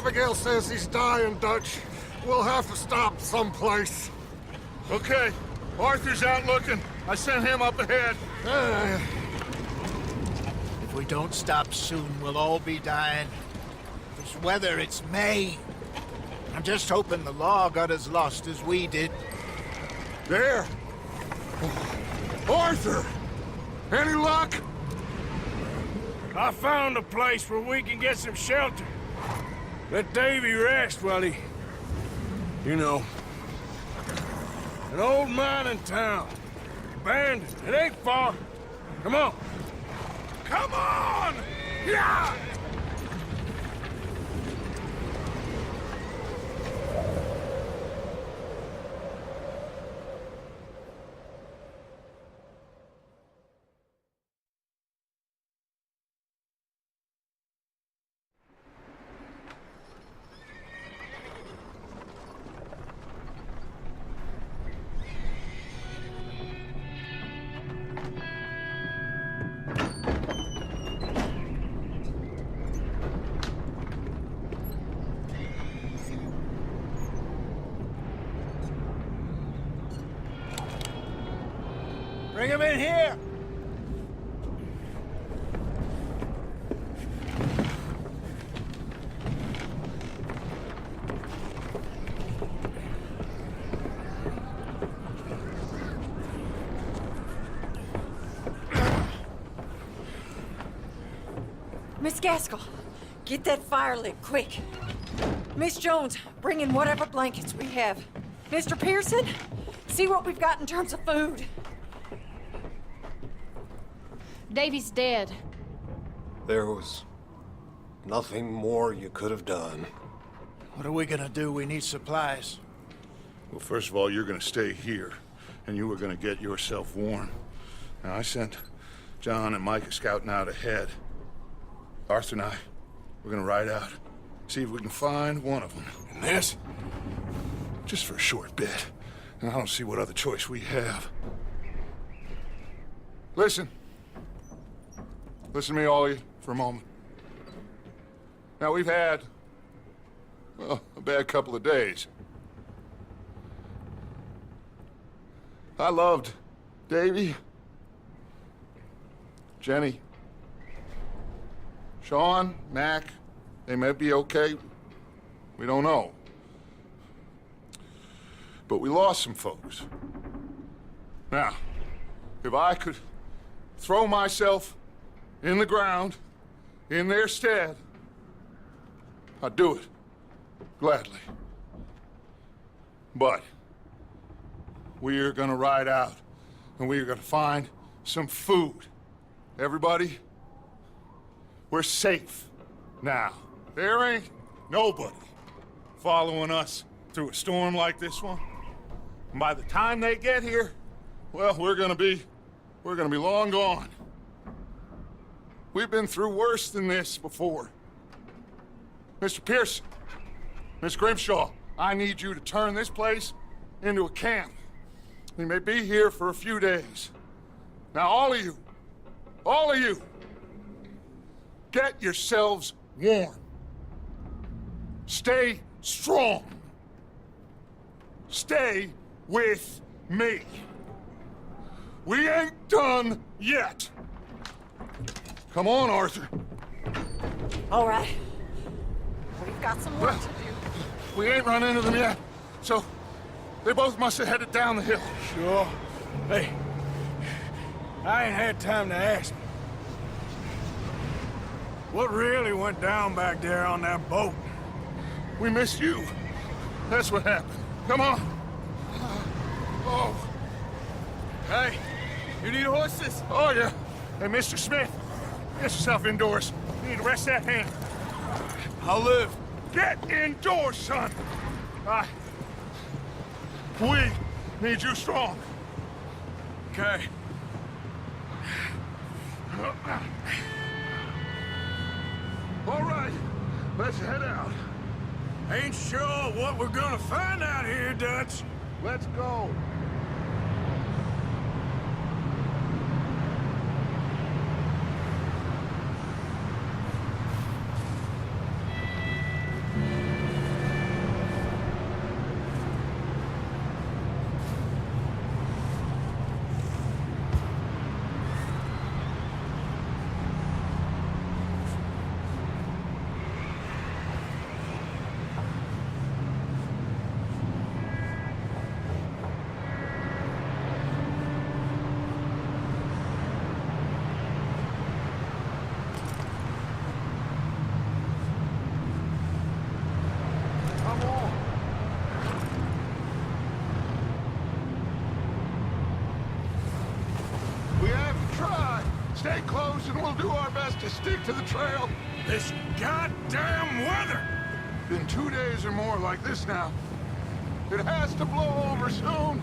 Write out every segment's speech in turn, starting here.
Abigail says he's dying, Dutch. We'll have to stop someplace. Okay, Arthur's out looking. I sent him up ahead. If we don't stop soon, we'll all be dying. This weather, it's May. I'm just hoping the law got as lost as we did. There! Arthur! Any luck? I found a place where we can get some shelter. Let Davy rest while he... You know. An old mining town. Abandoned. It ain't far. Come on. Come on! Yeah! Bring him in here! Miss Gaskell, get that fire lit, quick. Miss Jones, bring in whatever blankets we have. Mr. Pearson, see what we've got in terms of food. Davy's dead. There was nothing more you could have done. What are we gonna do? We need supplies. Well, first of all, you're gonna stay here, and you were gonna get yourself warm. Now, I sent John and Micah scouting out ahead. Arthur and I, we're gonna ride out, see if we can find one of them. And this, just for a short bit. And I don't see what other choice we have. Listen. Listen to me, all of you, for a moment. Now, we've had, well, a bad couple of days. I loved Davy, Jenny, Sean, Mac. They may be okay. We don't know. But we lost some folks. Now, if I could throw myself in the ground, in their stead, I'd do it, gladly. But we're gonna ride out, and we're gonna find some food. Everybody, we're safe now. There ain't nobody following us through a storm like this one. And by the time they get here, well, we're gonna be long gone. We've been through worse than this before. Mr. Pearson, Miss Grimshaw, I need you to turn this place into a camp. We may be here for a few days. Now, all of you, get yourselves warm. Stay strong. Stay with me. We ain't done yet. Come on, Arthur. All right. We've got some work to do. We ain't run into them yet, so they both must have headed down the hill. Sure. Hey, I ain't had time to ask. What really went down back there on that boat? We missed you. That's what happened. Come on. Oh. Hey, you need horses? Oh, yeah. Hey, Mr. Smith, get yourself indoors. You need to rest that hand. I'll live. Get indoors, son. We need you strong. Okay. All right, let's head out. Ain't sure what we're gonna find out here, Dutch. Let's go. stay close and we'll do our best to stick to the trail. This goddamn weather! Been 2 days or more like this now. It has to blow over soon.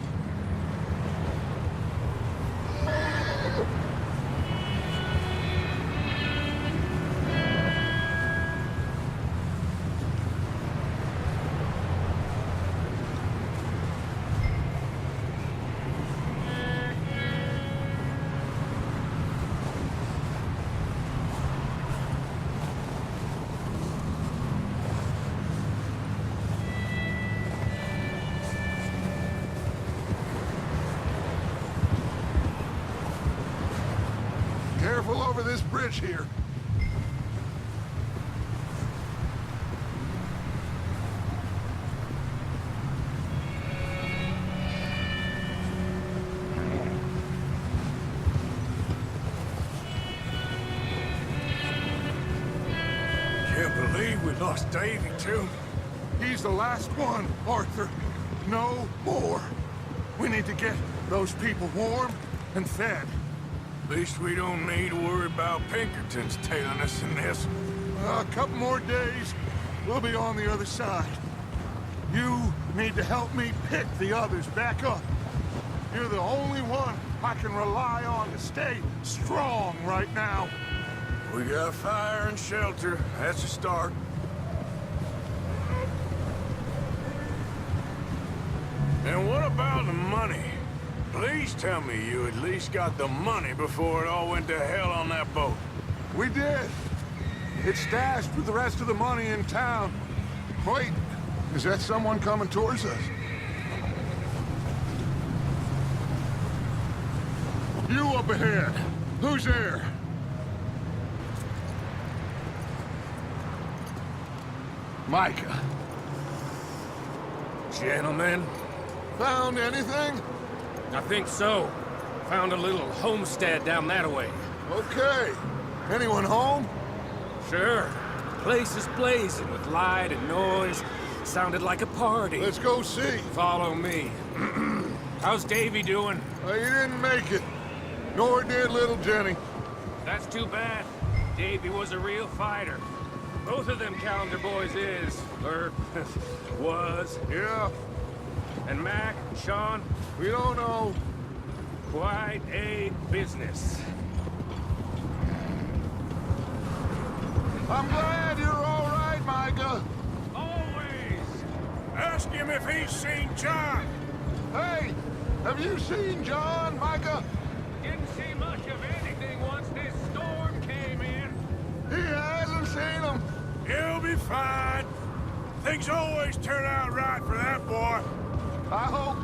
Careful over this bridge here. Can't believe we lost Davy, too. He's the last one, Arthur. No more. We need to get those people warm and fed. At least we don't need to worry about Pinkertons tailing us in this. A couple more days, we'll be on the other side. You need to help me pick the others back up. You're the only one I can rely on to stay strong right now. We got fire and shelter. That's a start. And what about the money? Please tell me you at least got the money before it all went to hell on that boat. We did. It's stashed with the rest of the money in town. Wait, is that someone coming towards us? You up ahead. Who's there? Micah. Gentlemen, Found anything? I think so. Found a little homestead down that way. Okay. Anyone home? Sure. Place is blazing with light and noise. Sounded like a party. Let's go see. Follow me. How's Davy doing? He didn't make it. Nor did little Jenny. That's too bad. Davy was a real fighter. Both of them calendar boys is, or was. Yeah, And Mac, Sean, we don't know. quite a business. I'm glad you're all right, Micah. Always! ask him if he's seen John. Hey, have you seen John, Micah? Didn't see much of anything once this storm came in. He hasn't seen him. He'll be fine. Things always turn out right for that boy. I hope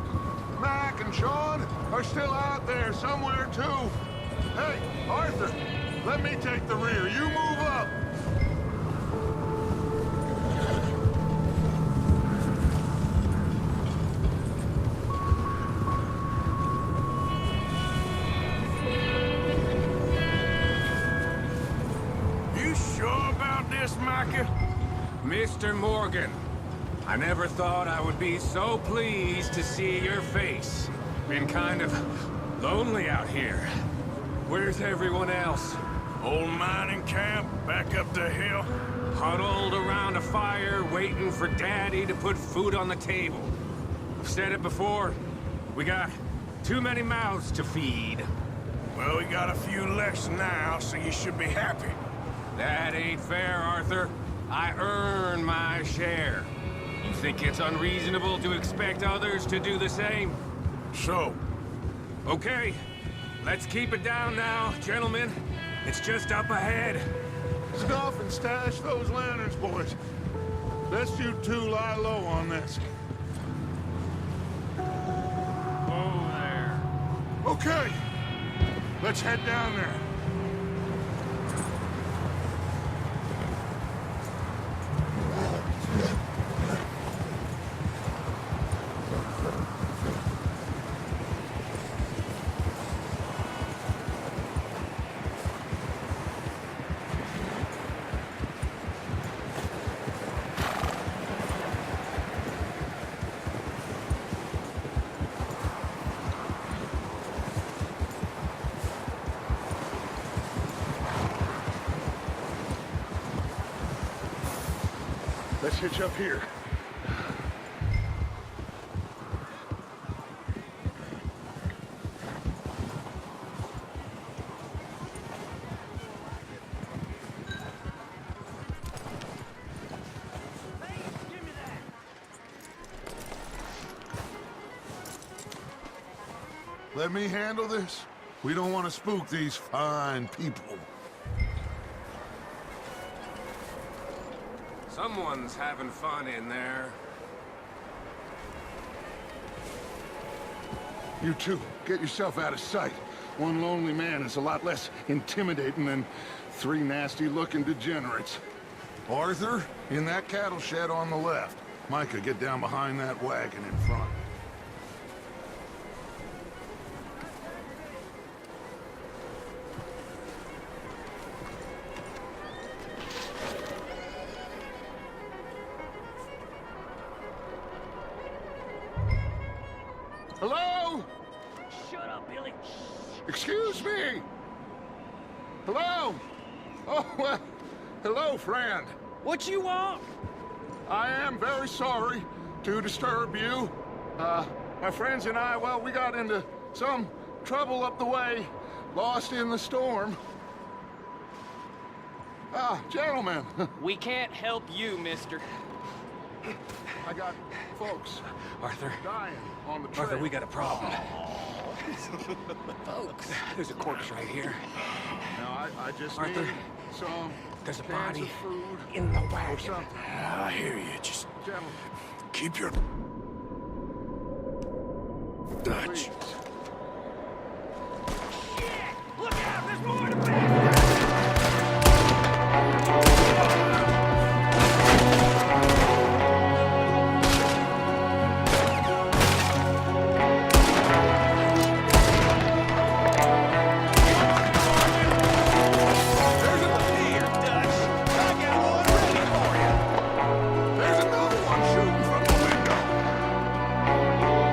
Mac and Sean are still out there somewhere, too. Hey, Arthur, let me take the rear. You move up. You sure about this, Micah? Mr. Morgan, I never thought I would be so pleased to see your face. Been kind of lonely out here. Where's everyone else? Old mining camp, back up the hill. Huddled around a fire, waiting for Daddy to put food on the table. I've said it before, we got too many mouths to feed. Well, we got a few less now, so you should be happy. That ain't fair, Arthur. I earn my share. You think it's unreasonable to expect others to do the same? So, Okay, let's keep it down now, gentlemen. It's just up ahead. Stuff and stash those lanterns, boys. Best you two lie low on this. Oh, there. Okay, let's head down there. Let's hitch up here. Let me handle this. We don't want to spook these fine people. Someone's having fun in there. You two, get yourself out of sight. One lonely man is a lot less intimidating than 3 nasty-looking degenerates. Arthur, in that cattle shed on the left. Micah, get down behind that wagon in front. Hello? Shut up, Billy. Excuse me? Hello? Oh, well, hello, friend. What you want? I am very sorry to disturb you. My friends and I, well, we got into some trouble up the way, lost in the storm. Gentlemen, We can't help you, mister. I got folks Arthur. dying on the trail. Arthur, we got a problem. Folks. There's a corpse right here. Now, I just Arthur, need some there's a cans body of food in the or wagon. something. I hear you. Just Gentlemen, keep your please. Dutch. Look out! There's more to me! There's another here, Dutch. I got one ready for you. There's another one shooting from the window.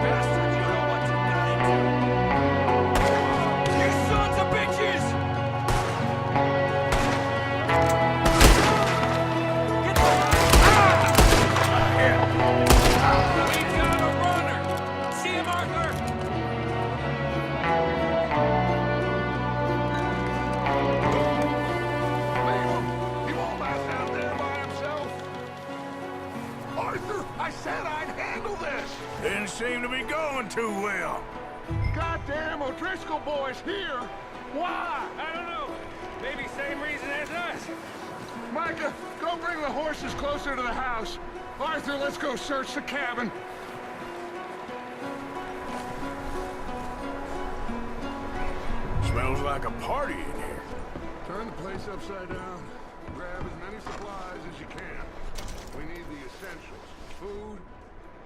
Bastard, you know what you got into! You sons of bitches! Get the We got a runner! See him, Arthur? Leave him. He won't last out there by himself. Arthur, I said I'd handle this. Didn't seem to be going too well. Goddamn O'Driscoll boys here. Why? I don't know. Maybe same reason as us. Micah, go bring the horses closer to the house. Arthur, let's go search the cabin. Smells like a party in here. Turn the place upside down. Grab as many supplies as you can. We need the essentials. Food,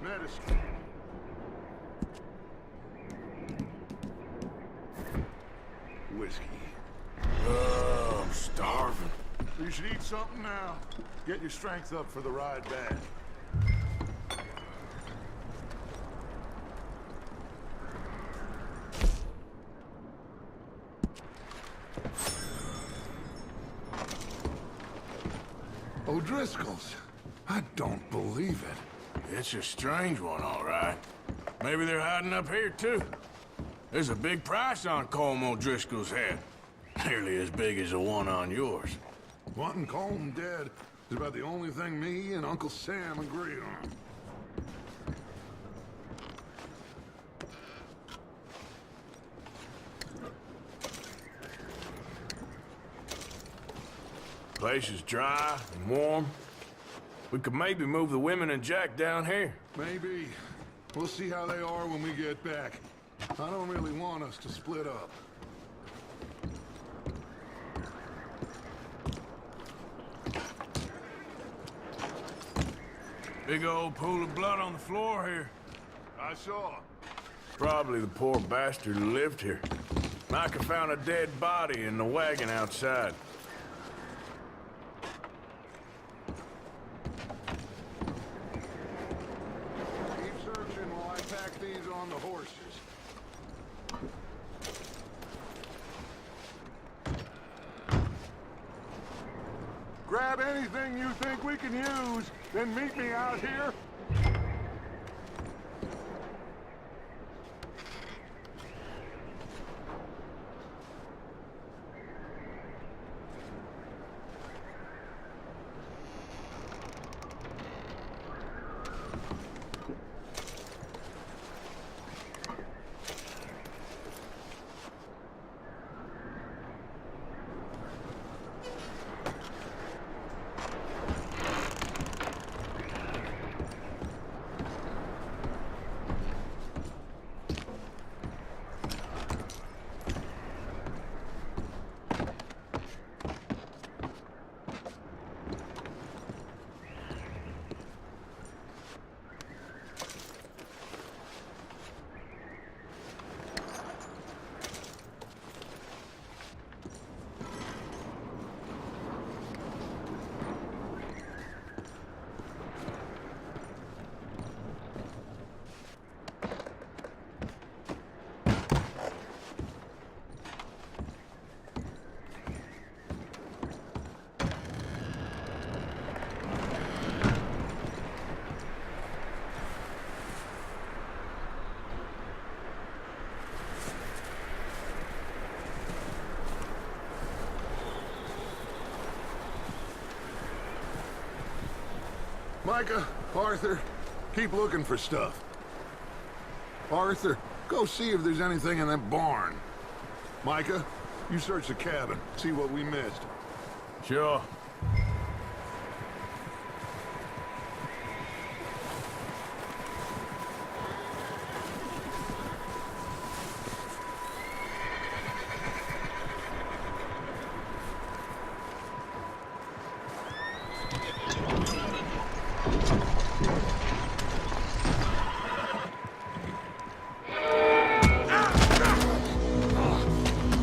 medicine. Whiskey. Oh, I'm starving. You should eat something now. Get your strength up for the ride back. O'Driscoll's. I don't believe it. It's a strange one, all right. Maybe they're hiding up here, too. There's a big price on Colm O'Driscoll's head. Nearly as big as the one on yours. Wanting Colm dead is about the only thing me and Uncle Sam agree on. Place is dry and warm. We could maybe move the women and Jack down here. Maybe. We'll see how they are when we get back. I don't really want us to split up. Big old pool of blood on the floor here. I saw. Probably the poor bastard who lived here. Micah found a dead body in the wagon outside. Keep searching while I pack these on the horses. Grab anything you think we can use. Then meet me out here. Micah, Arthur, keep looking for stuff. Arthur, go see if there's anything in that barn. Micah, you search the cabin, see what we missed. Sure.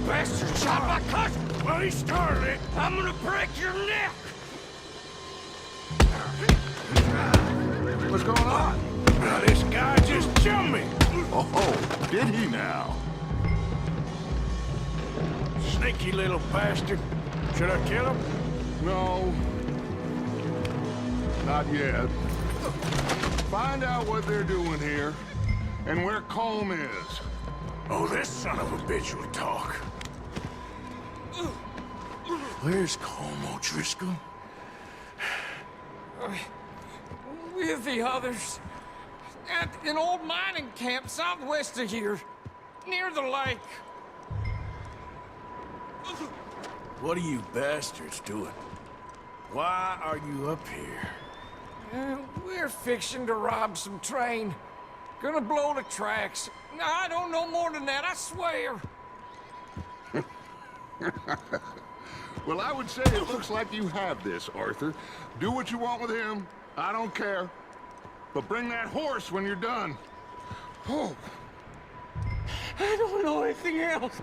Bastard shot my cousin! Well, he started it. I'm gonna break your neck! What's going on? Now, this guy just jumped me. Oh, did he now? Sneaky little bastard. Should I kill him? No. Not yet. Find out what they're doing here, and where Colm is. Oh, this son of a bitch will talk. Where's Colm O'Driscoll? With the others. At an old mining camp southwest of here. Near the lake. What are you bastards doing? Why are you up here? We're fixing to rob some train. Gonna blow the tracks. I don't know more than that, I swear. Well, I would say it looks like you have this, Arthur. Do what you want with him. I don't care. But bring that horse when you're done. Oh. I don't know anything else.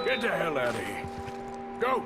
Get the hell out of here. Go!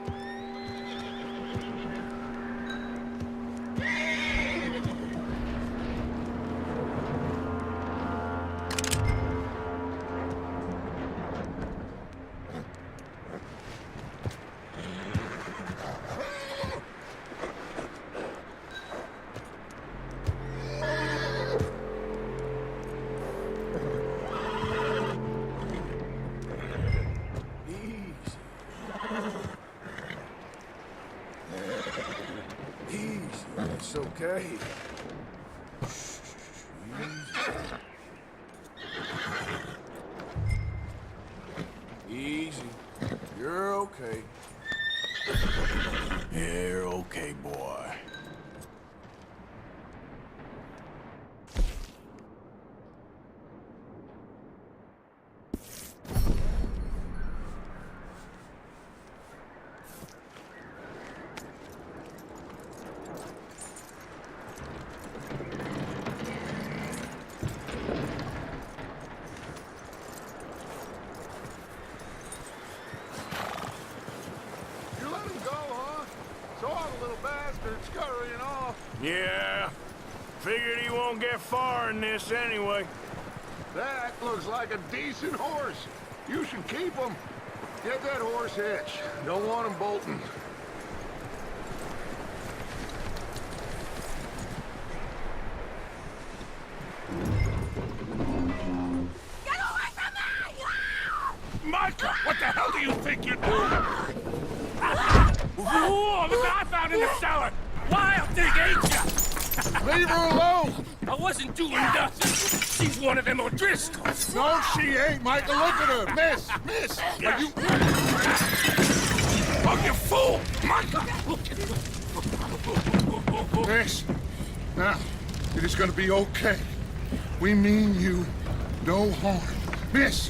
It's okay. Easy. You're okay. You're okay, boy. Scurrying off. Yeah. Figured he won't get far in this anyway. That looks like a decent horse. You should keep him. Get that horse hitched. Don't want him bolting. What the hell do you think you're doing? Whoa, the guy found in the cellar! Wild thing, ain't ya? Leave her alone! I wasn't doing nothing. She's one of them O'Driscolls. No, she ain't, Michael. Look at her. Miss, are you... Oh, you fool! Michael! Miss, now, it is gonna be okay. We mean you no harm. Miss,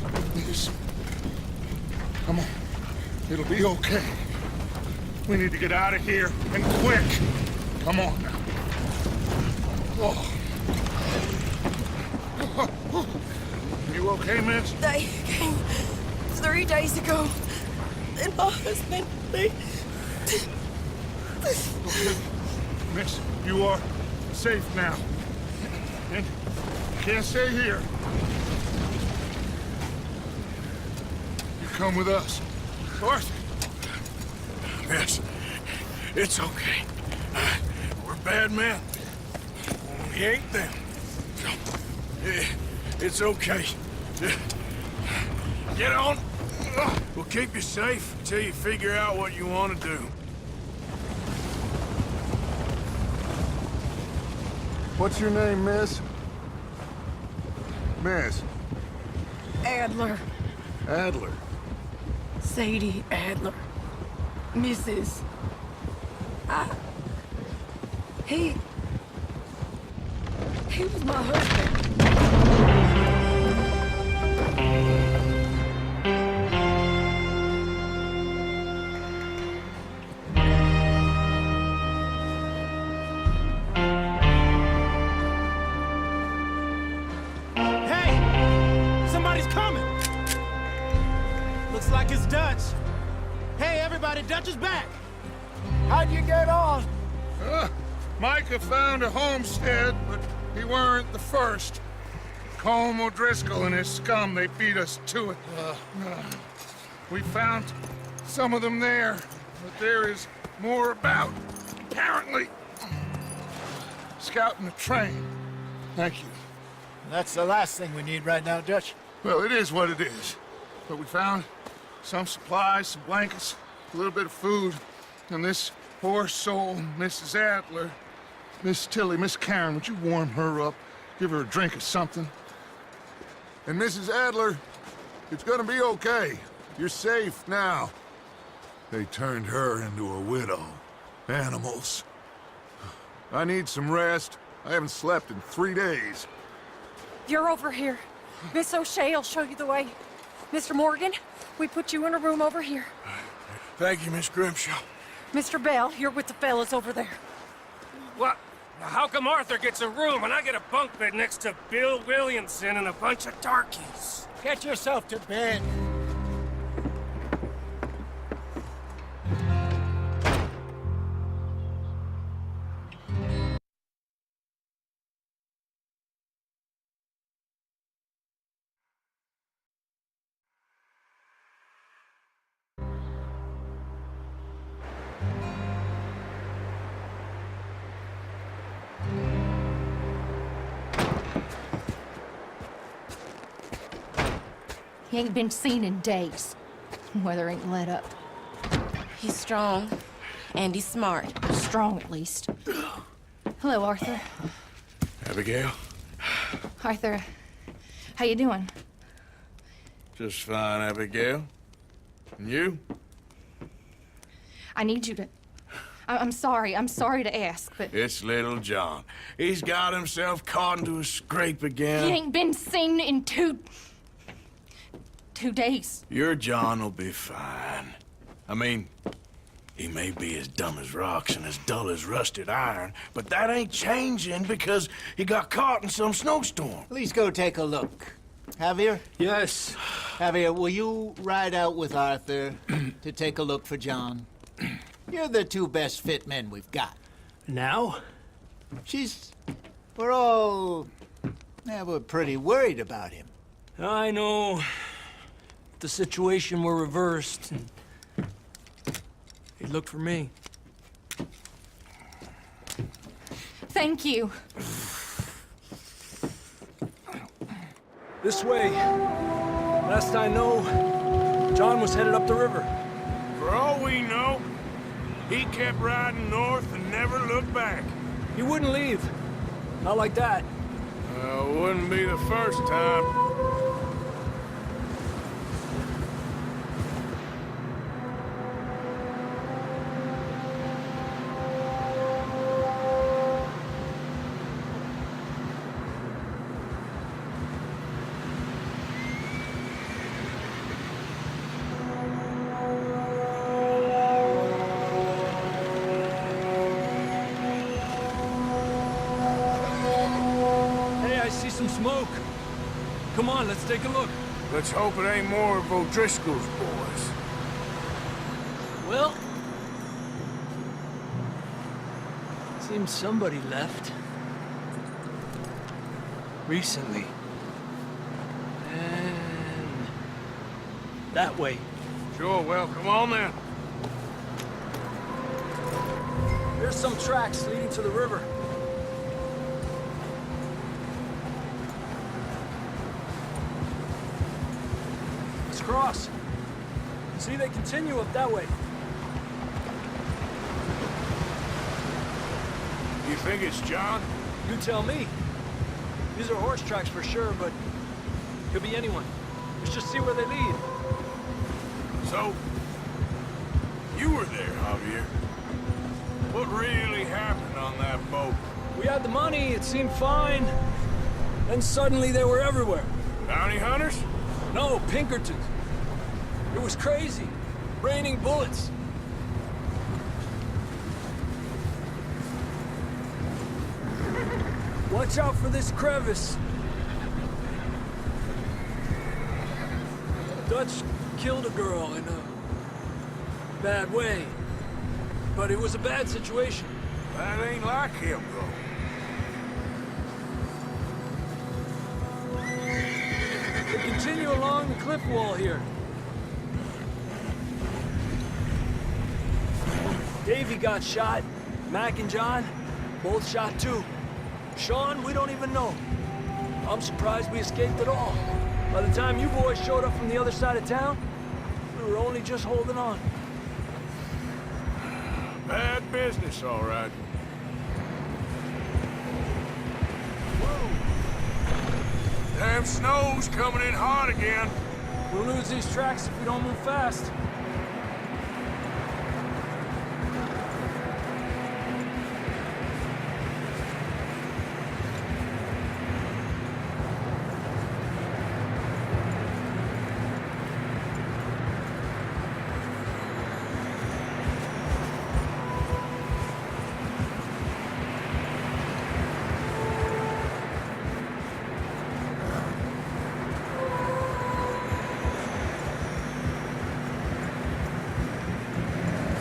come on. It'll be okay. We need to get out of here, and quick. Come on now. Oh. You okay, miss? They came 3 days ago. And my husband, they... Miss, you are safe now. And you can't stay here. You come with us. Arthur. Miss, it's okay. We're bad men. We ain't them. It's okay. Get on. We'll keep you safe until you figure out what you want to do. What's your name, miss? Miss. Adler. Adler. Sadie Adler. Mrs. He was my husband. Hey! Somebody's coming! Looks like it's Dutch. Hey, everybody, Dutch is back! How'd you get on? Micah found a homestead, but he weren't the first. Colm O'Driscoll and his scum, they beat us to it. We found some of them there, but there is more about. Apparently, scouting the train. Thank you. That's the last thing we need right now, Dutch. Well, it is what it is. But we found some supplies, some blankets, a little bit of food, and this poor soul, Mrs. Adler, Miss Tilly, Miss Karen, would you warm her up? Give her a drink or something? And Mrs. Adler, it's gonna be okay. You're safe now. They turned her into a widow. Animals. I need some rest. I haven't slept in 3 days. You're over here. Miss O'Shea will show you the way. Mr. Morgan, we put you in a room over here. Thank you, Miss Grimshaw. Mr. Bell, you're with the fellas over there. What? How come Arthur gets a room and I get a bunk bed next to Bill Williamson and a bunch of darkies? Get yourself to bed. He ain't been seen in days. Weather ain't let up. He's strong, and he's smart. Strong, at least. Hello, Arthur. Abigail? Arthur, how you doing? Just fine, Abigail. And you? I need you to... I'm sorry to ask, but... It's little John. He's got himself caught into a scrape again. He ain't been seen in 2 days. Your John will be fine. I mean, he may be as dumb as rocks and as dull as rusted iron, but that ain't changing because he got caught in some snowstorm. Please go take a look. Javier? Yes. Javier, will you ride out with Arthur to take a look for John? You're the 2 best fit men we've got. Now? We're pretty worried about him. I know. The situation were reversed, and he'd look for me. Thank you. This way. Last I know, John was headed up the river. For all we know, he kept riding north and never looked back. He wouldn't leave. Not like that. Wouldn't be the first time. Some smoke. Come on, let's take a look. Let's hope it ain't more of O'Driscoll's boys. Well, seems somebody left. Recently. And that way. Sure, well, come on then. There's some tracks leading to the river. Cross. See, they continue up that way. You think it's John? You tell me. These are horse tracks for sure, but could be anyone. Let's just see where they lead. So, you were there, Javier. What really happened on that boat? We had the money, it seemed fine. Then suddenly they were everywhere. Bounty hunters? No, Pinkertons. It was crazy. Raining bullets. Watch out for this crevice. Dutch killed a girl in a bad way. But it was a bad situation. That ain't like him, though. They continue along the cliff wall here. Davey got shot. Mac and John, both shot too. Sean, we don't even know. I'm surprised we escaped at all. By the time you boys showed up from the other side of town, we were only just holding on. Bad business, all right. Whoa. Damn snow's coming in hot again. We'll lose these tracks if we don't move fast.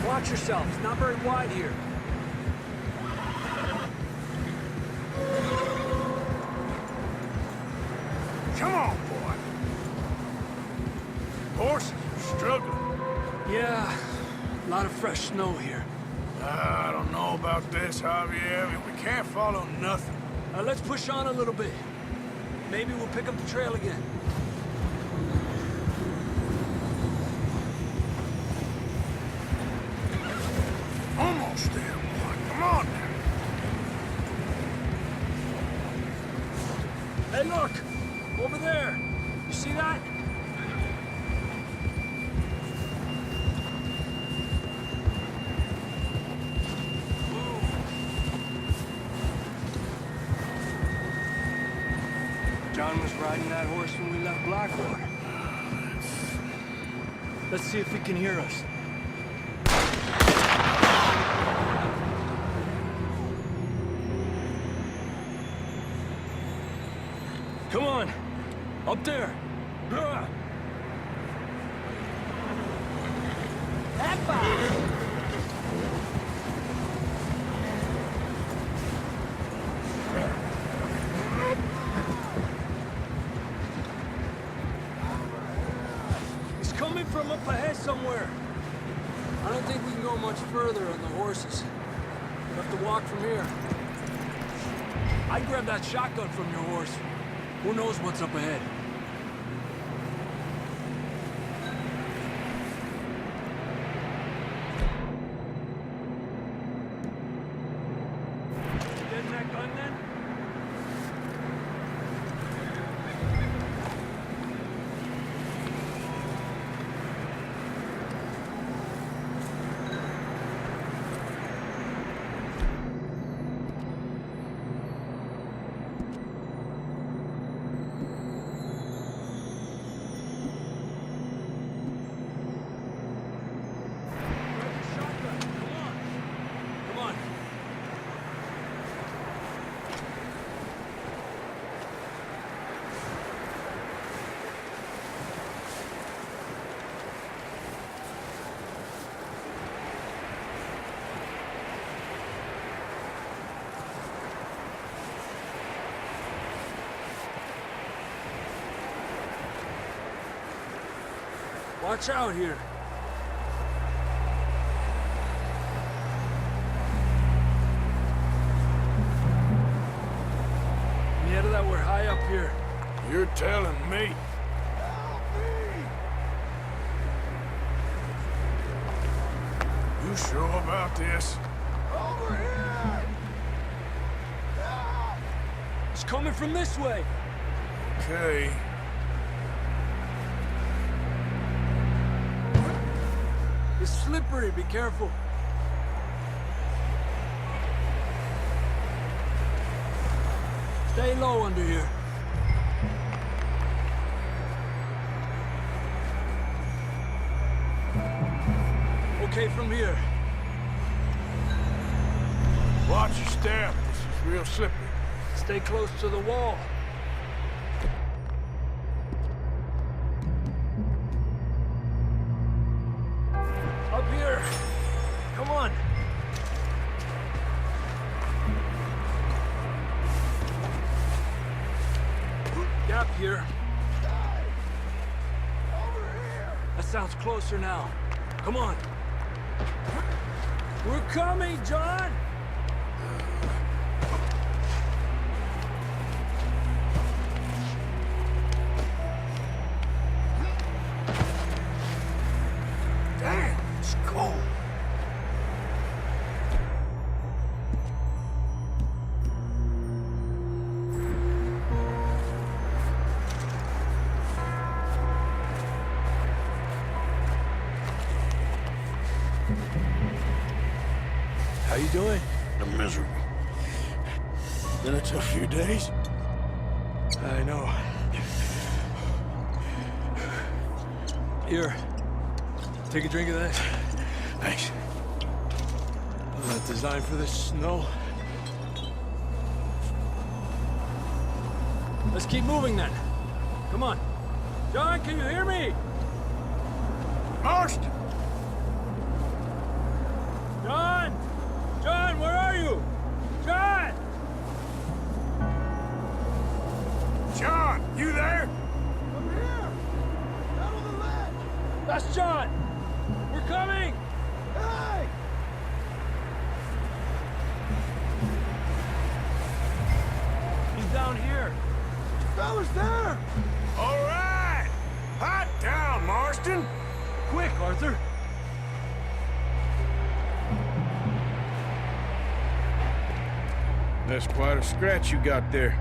Watch yourself. It's not very wide here. Come on, boy. Horses are struggling. Yeah, a lot of fresh snow here. I don't know about this, Javier. I mean, we can't follow nothing. Let's push on a little bit. Maybe we'll pick up the trail again. Almost there, boy. Come on now. Hey, look! Over there! You see that? John was riding that horse when we left Blackwater. Let's see if he can hear us. Come on! Up there! He's coming from up ahead somewhere. I don't think we can go much further on the horses. We'll have to walk from here. I'd grab that shotgun from your horse. Who knows what's up ahead? Watch out here. Mierda, that we're high up here. You're telling me. You sure about this? Over here! It's coming from this way. Okay. It's slippery, be careful. Stay low under here. Okay, from here. Watch your step. This is real slippery. Stay close to the wall. Up here. Come on. Gap here. That sounds closer now. Come on. We're coming, John! Damn, it's cold. How you doing? I'm miserable. Been a tough few days. I know. Here. Take a drink of that. Thanks. Not designed for this snow. Let's keep moving then. Come on. John, can you hear me? Marston! John! John, where are you? John! John, you there? I'm here! Down on the ledge! That's John! We're coming! Hey! He's down here. Fellas there! All right! Hot down, Marston! Quick, Arthur! That's quite a scratch you got there.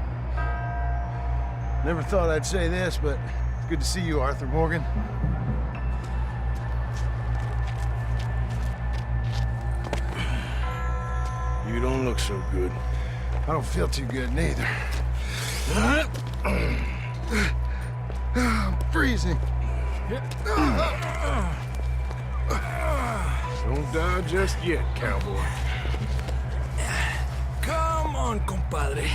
Never thought I'd say this, but it's good to see you, Arthur Morgan. You don't look so good. I don't feel too good, neither. I'm freezing. Don't die just yet, cowboy. Come on, compadre.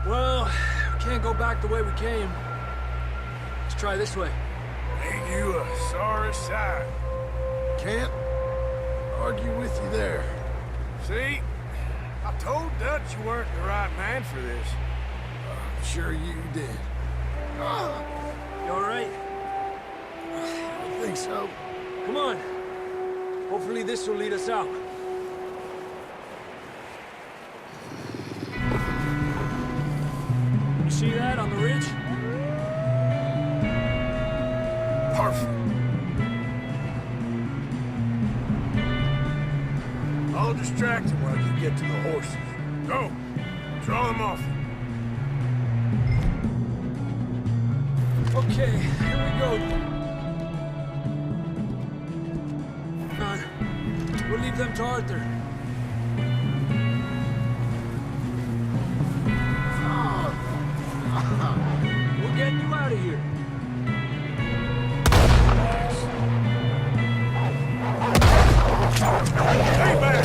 Well, we can't go back the way we came. Let's try this way. Ain't you a sorry sight? Can't argue with you there. See? I told Dutch you weren't the right man for this. I'm sure you did. You all right? I think so. Come on. Hopefully this will lead us out. You see that on the ridge? Perfect. I'll distract him while you get to the horses. Go. Draw them off. Okay, here we go. Come on. We'll leave them to Arthur. We're getting you out of here. Stay back!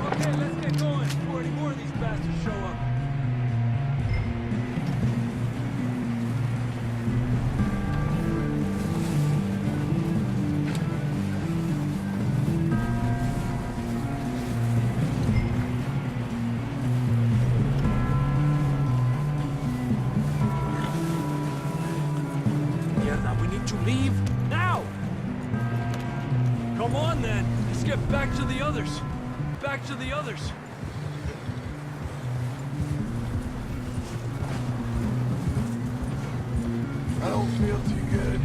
Okay, let's get going before any more of these bastards show up. you leave? Now! Come on, then. Let's get back to the others. Back to the others. I don't feel too good.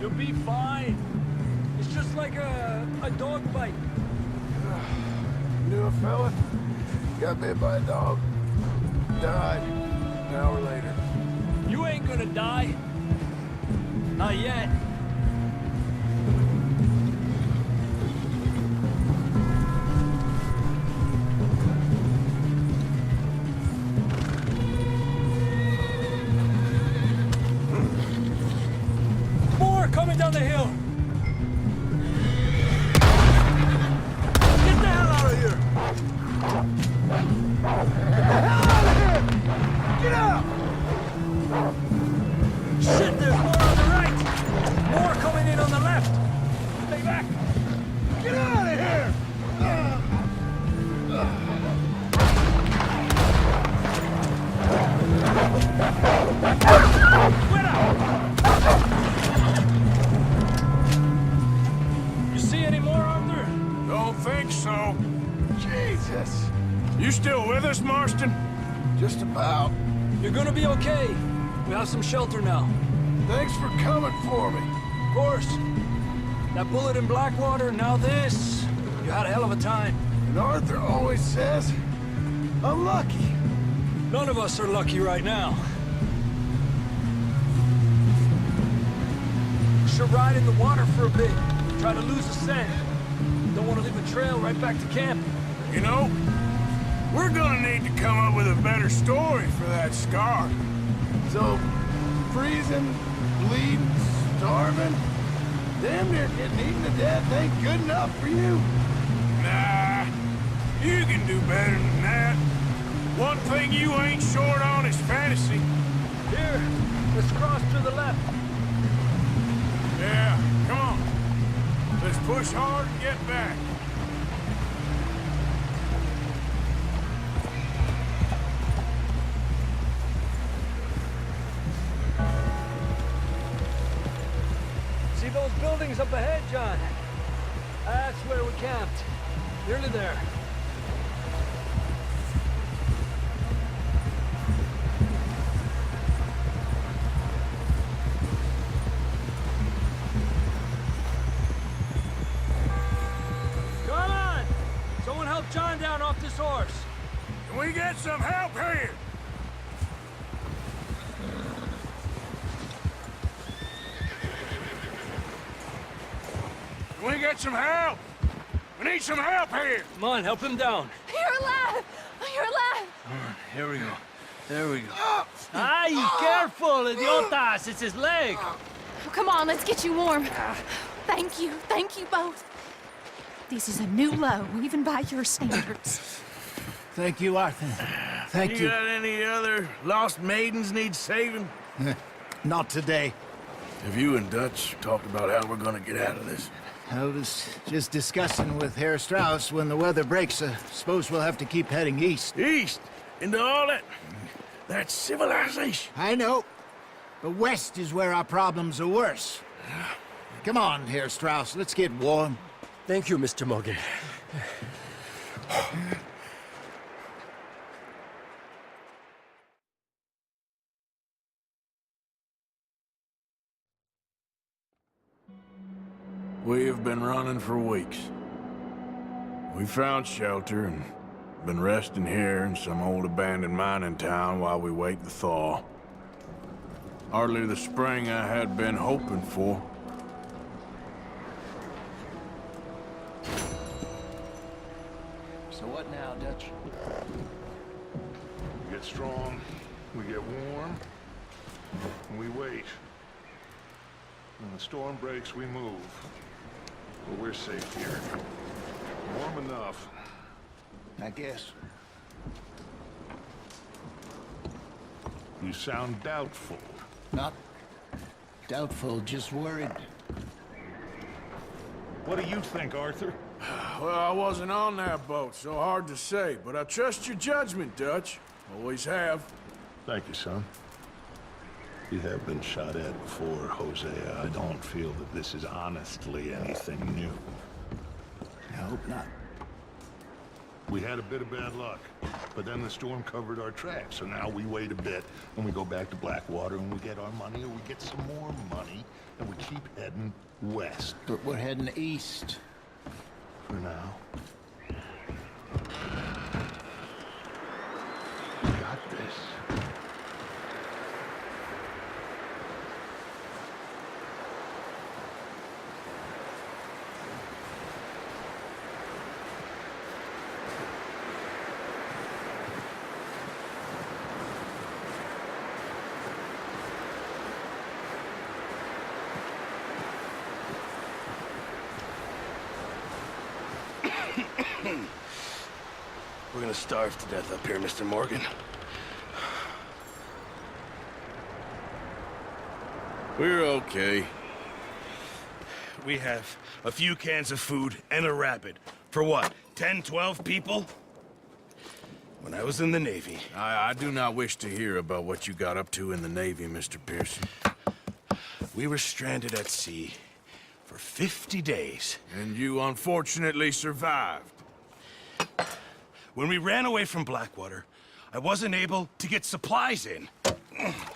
You'll be fine. It's just like a dog bite. Knew a fella, got bit by a dog, died an hour later. You ain't gonna die. Not yet. More coming down the hill. Get the hell out of here! Get out! Shit, there's more on the right! More coming in on the left! Stay back! Get out of here! You see any more, Arthur? Don't think so. Jesus! You still with us, Marston? Just about. You're gonna be okay. We have some shelter now. Thanks for coming for me. Of course. That bullet in Blackwater, now this. You had a hell of a time. And Arthur always says, I'm lucky. None of us are lucky right now. Should ride in the water for a bit. Try to lose the scent. Don't want to leave a trail right back to camp. You know, we're gonna need to come up with a better story for that scar. So, freezing, bleeding, starving, damn near getting eaten to death ain't good enough for you. Nah, you can do better than that. One thing you ain't short on is fantasy. Here, let's cross to the left. Yeah, come on. Let's push hard and get back. See those buildings up ahead, John? That's where we camped. Nearly there. Come on! Someone help John down off this horse. Can we get some help here? Can we get some help? We need some help here. Come on, help him down. You're alive! You're alive! Here we go. There we go. Ay, careful, idiotas! It's his leg! Oh, come on, let's get you warm. Thank you both. This is a new low, even by your standards. Thank you, Arthur. Thank you. Got any other lost maidens need saving? Not today. Have you and Dutch talked about how we're gonna get out of this? I was just discussing with Herr Strauss when the weather breaks. Suppose we'll have to keep heading east. East? Into all that civilization? I know. But west is where our problems are worse. Come on, Herr Strauss, let's get warm. Thank you, Mr. Morgan. We have been running for weeks. We found shelter and been resting here in some old abandoned mining town while we wait the thaw. Hardly the spring I had been hoping for. So what now, Dutch? We get strong, we get warm, and we wait. When the storm breaks, we move. But we're safe here. Warm enough. I guess. You sound doubtful. Not doubtful, just worried. What do you think, Arthur? Well, I wasn't on that boat, so hard to say, but I trust your judgment, Dutch. Always have. Thank you, son. You have been shot at before, Hosea. I don't feel that this is honestly anything new. I hope not. We had a bit of bad luck, but then the storm covered our tracks, so now we wait a bit, and we go back to Blackwater, and we get our money, or we get some more money, and we keep heading west. But we're heading east. For now. We got this. We're gonna starve to death up here, Mr. Morgan. We're okay. We have a few cans of food and a rabbit. For what, 10, 12 people? When I was in the Navy... I do not wish to hear about what you got up to in the Navy, Mr. Pearson. We were stranded at sea for 50 days. And you unfortunately survived. When we ran away from Blackwater, I wasn't able to get supplies in.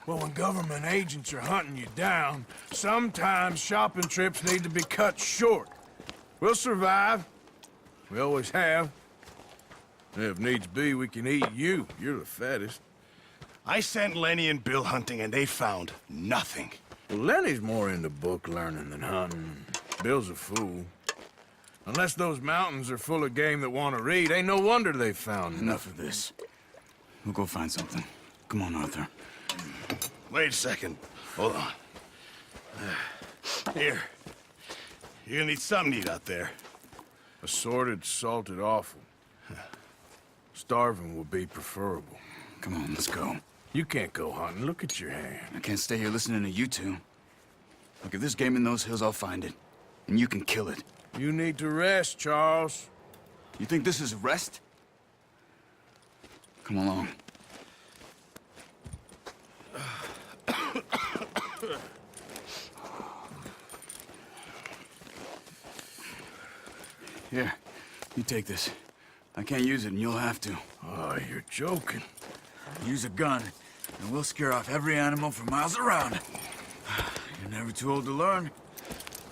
Well, when government agents are hunting you down, sometimes shopping trips need to be cut short. We'll survive. We always have. If needs be, we can eat you. You're the fattest. I sent Lenny and Bill hunting, and they found nothing. Well, Lenny's more into book learning than hunting. Bill's a fool. Unless those mountains are full of game that want to read, ain't no wonder they found Enough of this. We'll go find something. Come on, Arthur. Wait a second. Hold on. Here. You're gonna need something to eat out there. Assorted, salted offal. Starving would be preferable. Come on, let's go. You can't go hunting. Look at your hand. I can't stay here listening to you two. Look, if there's game in those hills, I'll find it. And you can kill it. You need to rest, Charles. You think this is rest? Come along. Here, you take this. I can't use it, and you'll have to. Oh, you're joking. Use a gun, and we'll scare off every animal for miles around. You're never too old to learn,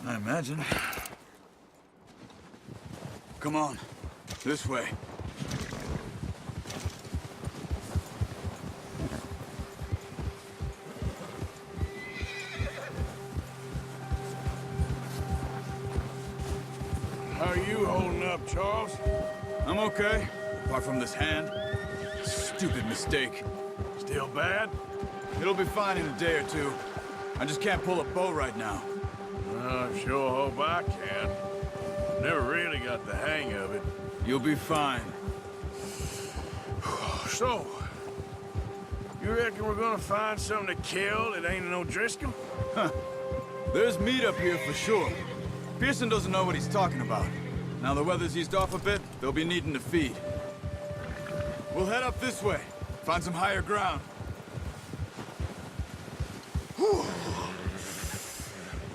I imagine. Come on, this way. How are you holding up, Charles? I'm okay, apart from this hand. Stupid mistake. Still bad? It'll be fine in a day or two. I just can't pull a bow right now. I sure hope I can. Never really got the hang of it. You'll be fine. So, you reckon we're gonna find something to kill that ain't no Driscoll? Huh. There's meat up here for sure. Pearson doesn't know what he's talking about. Now the weather's eased off a bit, they'll be needing to feed. We'll head up this way. Find some higher ground. Whew.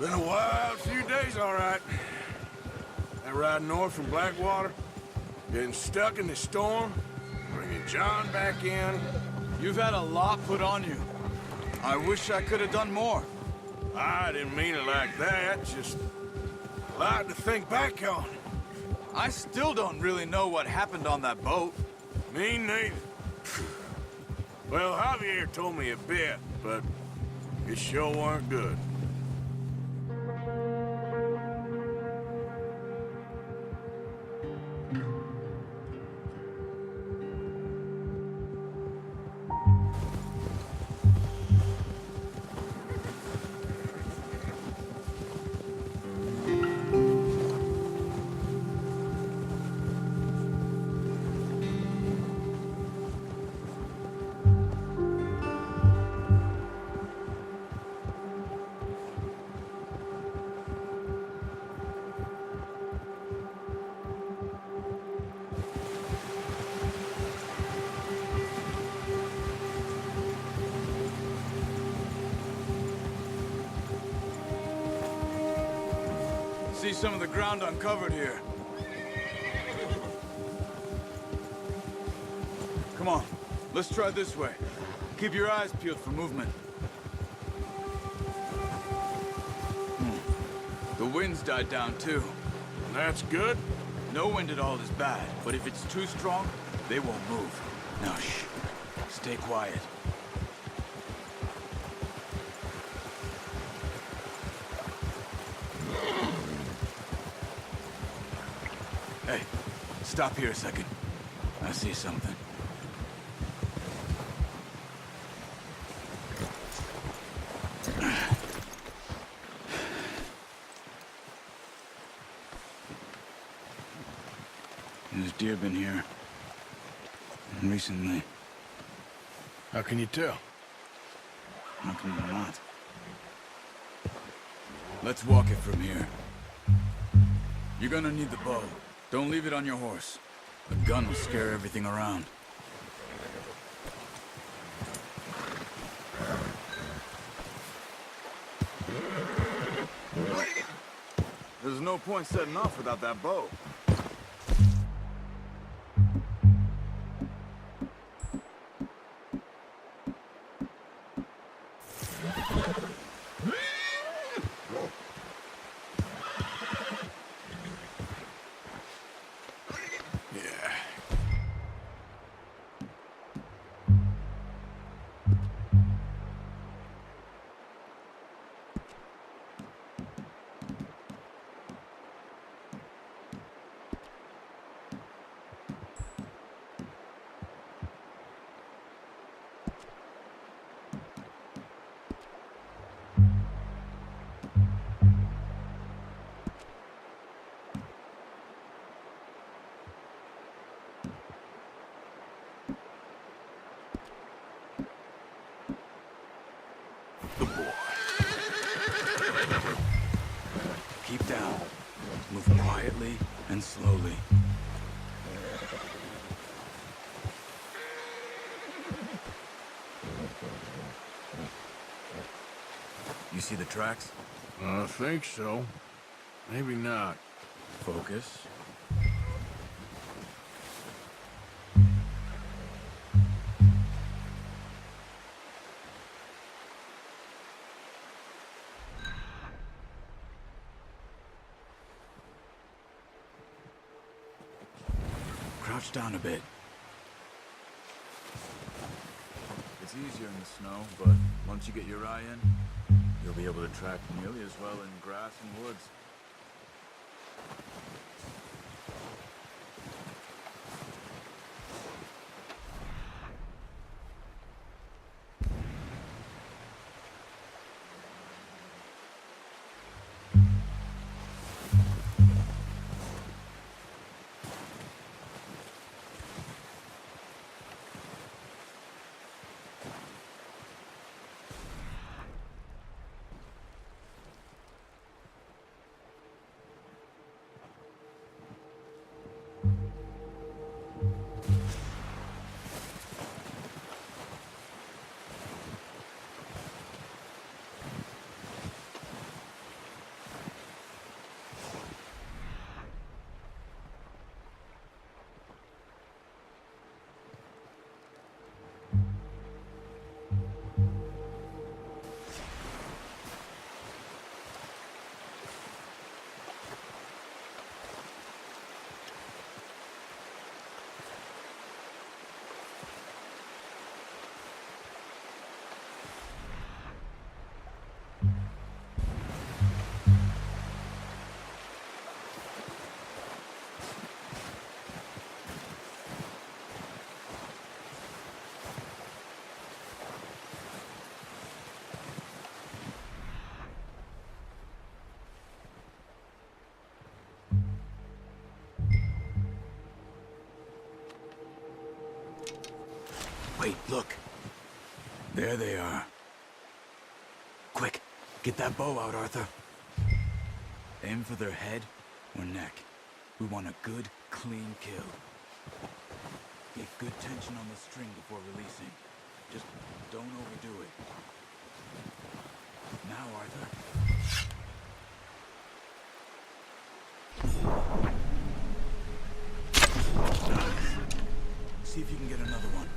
Been a wild few days, all right. That ride north from Blackwater, getting stuck in the storm, bringing John back in. You've had a lot put on you. I wish I could have done more. I didn't mean it like that, just a lot to think back on. I still don't really know what happened on that boat. Me neither. Well, Javier told me a bit, but it sure weren't good. see some of the ground uncovered here. Come on, let's try this way. Keep your eyes peeled for movement. The wind's died down too. That's good. No wind at all is bad, but if it's too strong, they won't move. Now shh, stay quiet. Hey, stop here a second. I see something. There's deer been here. Recently. How can you tell? How can you not? Let's walk it from here. You're gonna need the bow. Don't leave it on your horse. The gun will scare everything around. There's no point setting off without that bow. The boy. Keep down. Move quietly and slowly. You see the tracks? I think so. Maybe not. Focus. Crouch down a bit. It's easier in the snow, but once you get your eye in, you'll be able to track nearly as well in grass and woods. Wait, look. There they are. Quick, get that bow out, Arthur. Aim for their head or neck. We want a good, clean kill. Get good tension on the string before releasing. Just don't overdo it. Now, Arthur. See if you can get another one.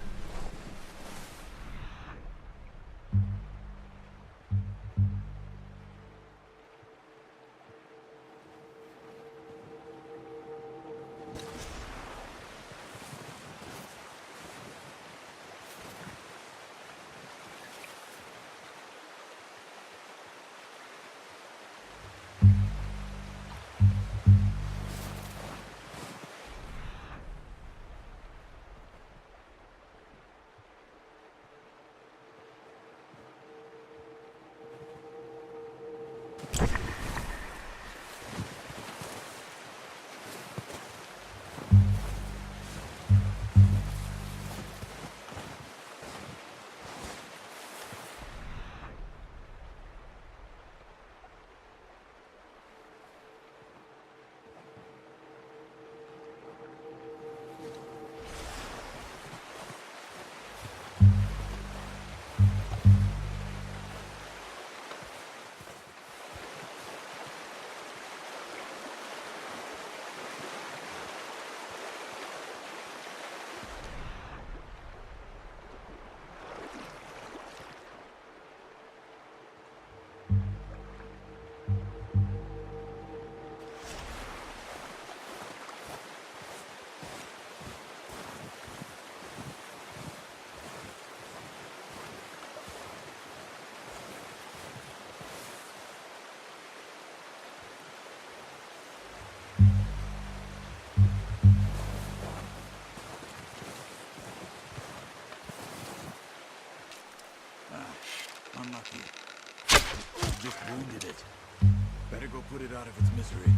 Unlucky. Just wounded it. Better go put it out of its misery.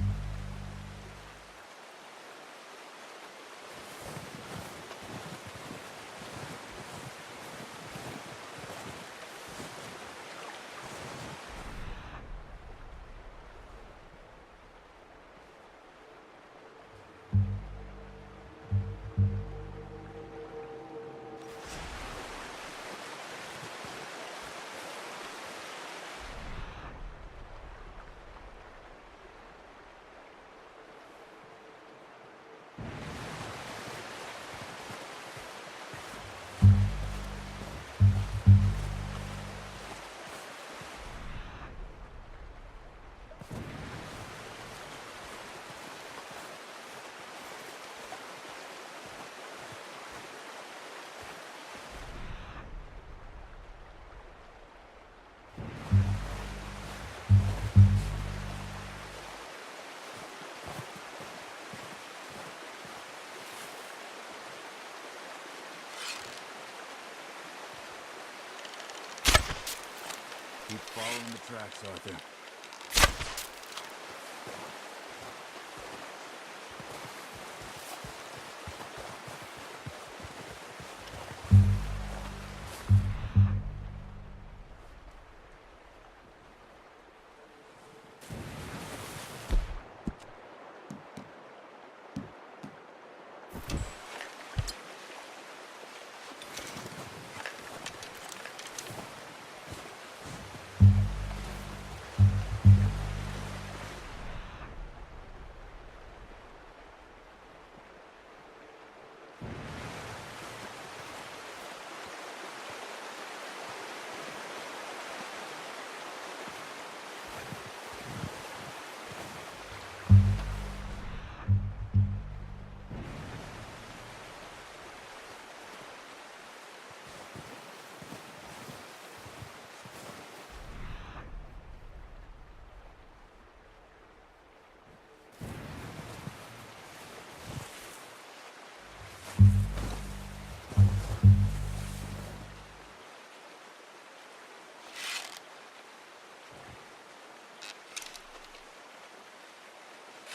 Keep following the tracks, Arthur.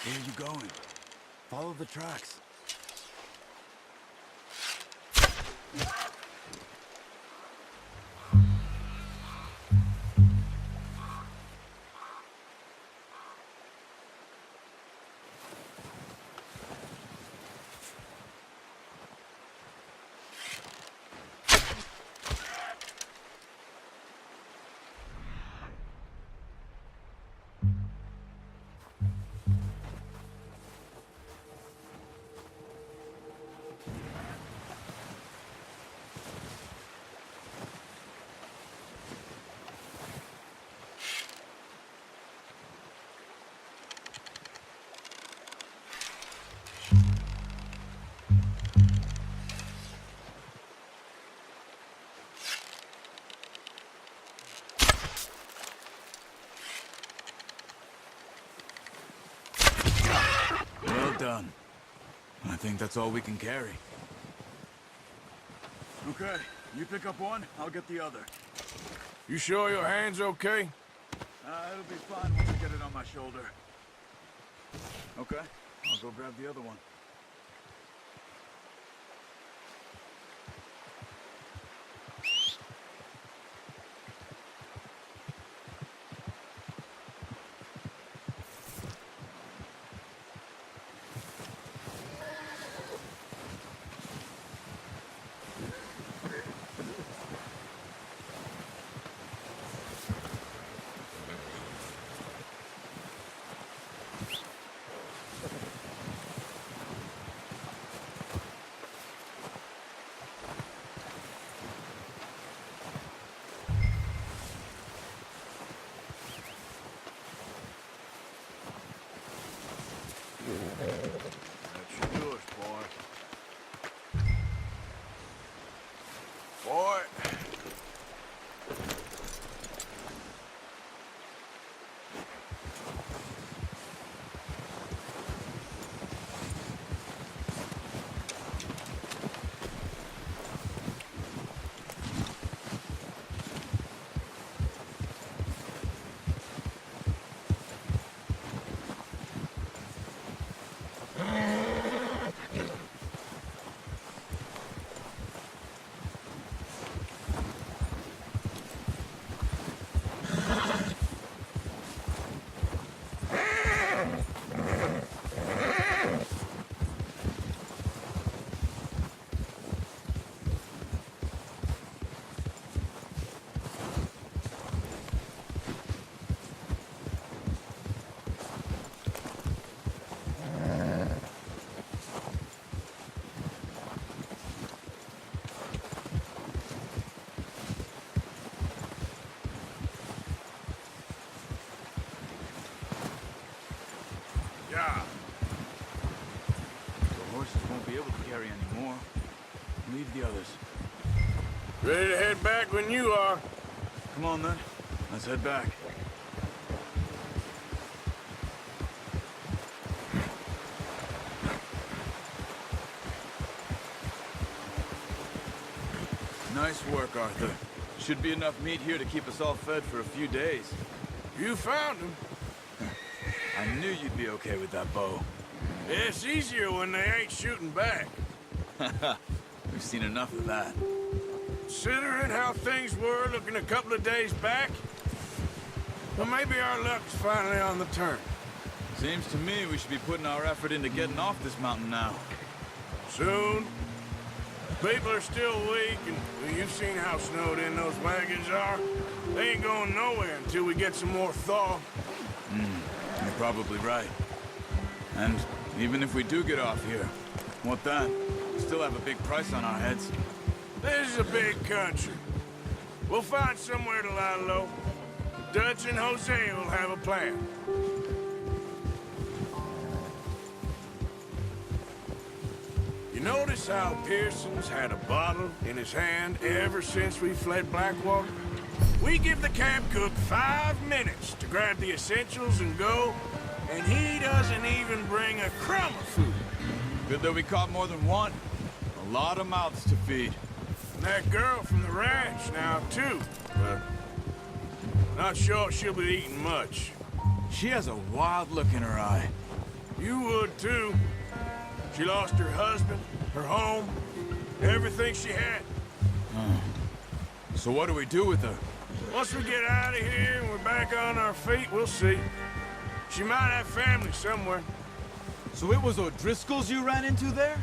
Where are you going? Follow the tracks. we're done. I think that's all we can carry. Okay, you pick up one, I'll get the other. You sure your hand's okay? It'll be fine once I get it on my shoulder. Okay, I'll go grab the other one. That's yours, boy. Boy. Yeah. The horses won't be able to carry any more. Leave the others. Ready to head back when you are. Come on then, let's head back. Nice work, Arthur. Should be enough meat here to keep us all fed for a few days. You found him. I knew you'd be okay with that bow. It's easier when they ain't shooting back. We've seen enough of that. Considering how things were looking a couple of days back, well, maybe our luck's finally on the turn. Seems to me we should be putting our effort into getting off this mountain now. Soon. People are still weak, and well, you've seen how snowed in those wagons are. They ain't going nowhere until we get some more thaw. You're probably right. And even if we do get off here, what then? We still have a big price on our heads. This is a big country. We'll find somewhere to lie low. Dutch and Jose will have a plan. You notice how Pearson's had a bottle in his hand ever since we fled Blackwater? We give the camp cook 5 minutes to grab the essentials and go, and he doesn't even bring a crumb of food. Good that we caught more than one. A lot of mouths to feed. And that girl from the ranch now, too. But not sure she'll be eating much. She has a wild look in her eye. You would, too. She lost her husband, her home, everything she had. So what do we do with her? Once we get out of here and we're back on our feet, we'll see. She might have family somewhere. So it was O'Driscoll's you ran into there?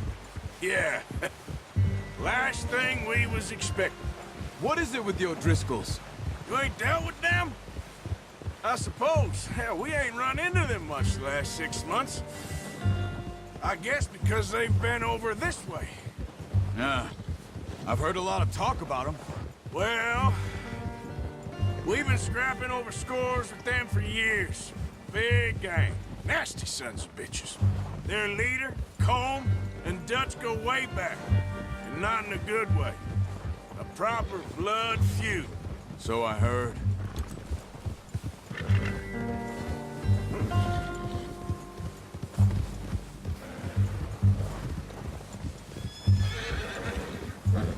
Yeah. Last thing we was expecting. What is it with the O'Driscolls? You ain't dealt with them? I suppose. Hell, we ain't run into them much the last 6 months. I guess because they've been over this way. Yeah. I've heard a lot of talk about them. Well, we've been scrapping over scores with them for years. Big gang. Nasty sons of bitches. Their leader, Combe, and Dutch go way back. And not in a good way. A proper blood feud. So I heard.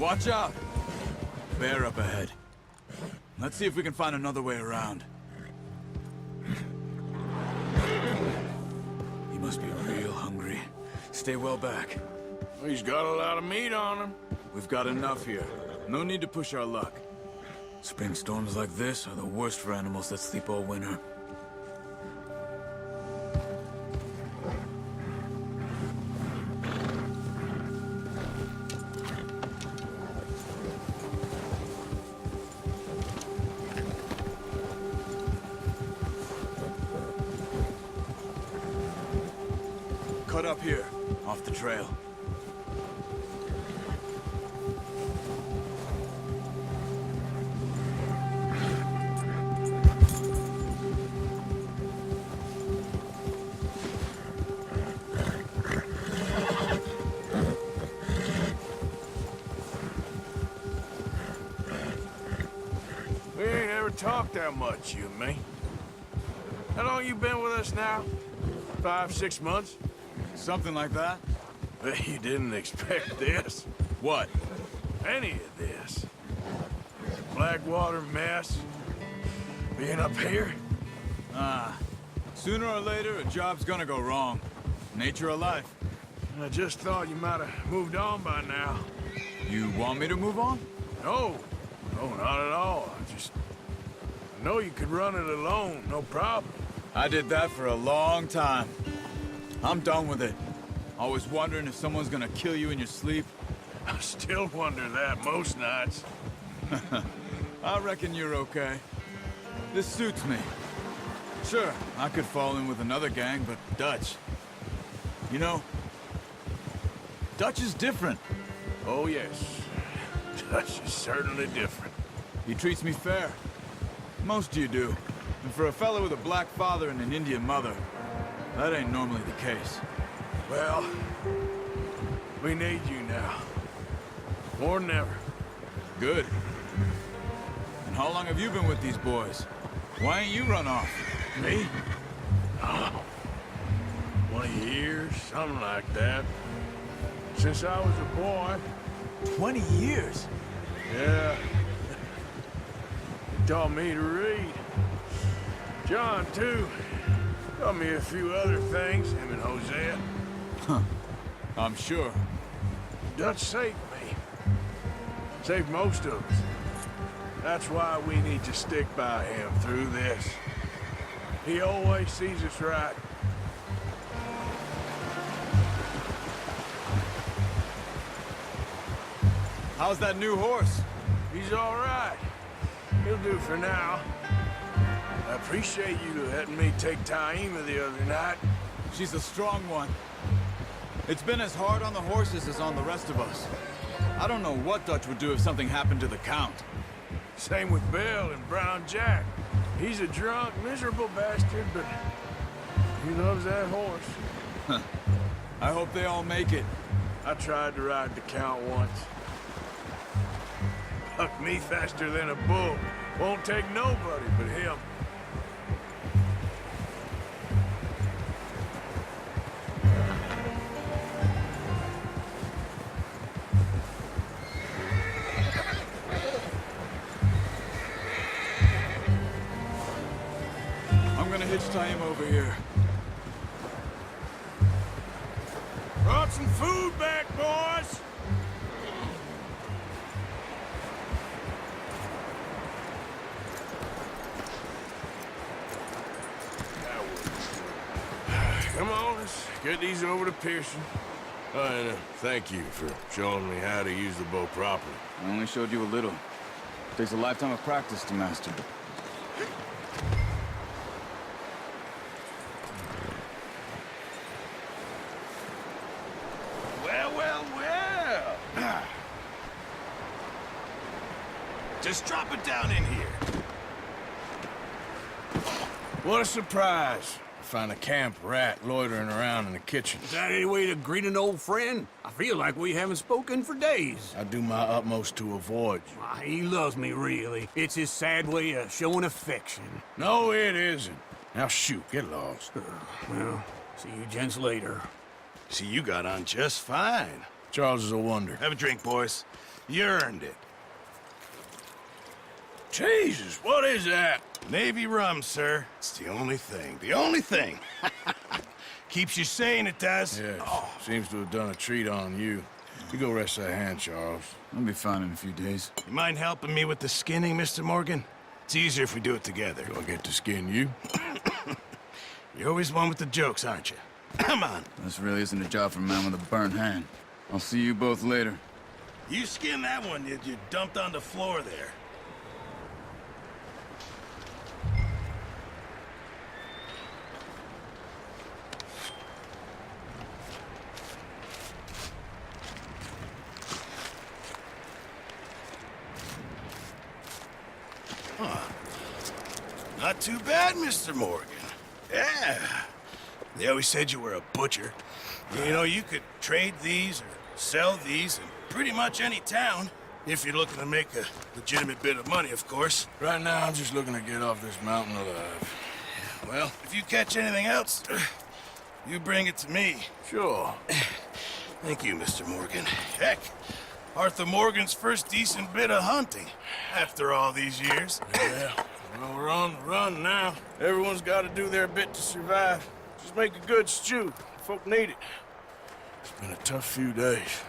Watch out! Bear up ahead. Let's see if we can find another way around. He must be real hungry. Stay well back. He's got a lot of meat on him. We've got enough here. No need to push our luck. Spring storms like this are the worst for animals that sleep all winter. Cut up here, off the trail. We ain't ever talked that much, you and me. How long you been with us now? 5, 6 months? Something like that? Bet you didn't expect this. What? Any of this. Blackwater mess. Being up here? Sooner or later, a job's gonna go wrong. Nature of life. I just thought you might have moved on by now. You want me to move on? No. No, not at all. I know you could run it alone, no problem. I did that for a long time. I'm done with it. Always wondering if someone's gonna kill you in your sleep. I still wonder that most nights. I reckon you're okay. This suits me. Sure, I could fall in with another gang, but Dutch... You know, Dutch is different. Oh, yes. Dutch is certainly different. He treats me fair. Most of you do. And for a fellow with a black father and an Indian mother, that ain't normally the case. Well, we need you now. More than ever. Good. And how long have you been with these boys? Why ain't you run off? Me? Oh, 20 years, something like that. Since I was a boy. 20 years? Yeah. He taught me to read. John, too. Taught me a few other things, him and Hosea. Huh. I'm sure. Dutch saved me. Saved most of us. That's why we need to stick by him through this. He always sees us right. How's that new horse? He's all right. He'll do for now. I appreciate you letting me take Taima the other night. She's a strong one. It's been as hard on the horses as on the rest of us. I don't know what Dutch would do if something happened to the Count. Same with Bill and Brown Jack. He's a drunk, miserable bastard, but he loves that horse. I hope they all make it. I tried to ride the Count once. Bucked me faster than a bull. Won't take nobody but him. I'm gonna hitch Taima over here. Brought some food back, boys! Come on, let's get these over to Pearson. And thank you for showing me how to use the bow properly. I only showed you a little. Takes a lifetime of practice to master. Well. Just drop it down in here. What a surprise. Find a camp rat loitering around in the kitchen. Is that any way to greet an old friend? I feel like we haven't spoken for days. I do my utmost to avoid you. He loves me, really. It's his sad way of showing affection. No, it isn't. Now shoot, get lost. Well, see you gents later. See, you got on just fine. Charles is a wonder. Have a drink, boys. You earned it. Jesus, what is that? Navy rum, sir. It's the only thing. The only thing. Keeps you sane, it does. Yes, seems to have done a treat on you. You go rest that hand, Charles. I'll be fine in a few days. You mind helping me with the skinning, Mr. Morgan? It's easier if we do it together. Do I get to skin you? You're always one with the jokes, aren't you? Come on. This really isn't a job for a man with a burnt hand. I'll see you both later. You skin that one you dumped on the floor there. Not too bad, Mr. Morgan. Yeah. They always said you were a butcher. You know, you could trade these or sell these in pretty much any town. If you're looking to make a legitimate bit of money, of course. Right now, I'm just looking to get off this mountain alive. Well, if you catch anything else, you bring it to me. Sure. Thank you, Mr. Morgan. Heck, Arthur Morgan's first decent bit of hunting after all these years. Yeah. Well, we're on the run now. Everyone's got to do their bit to survive. Just make a good stew. Folk need it. It's been a tough few days.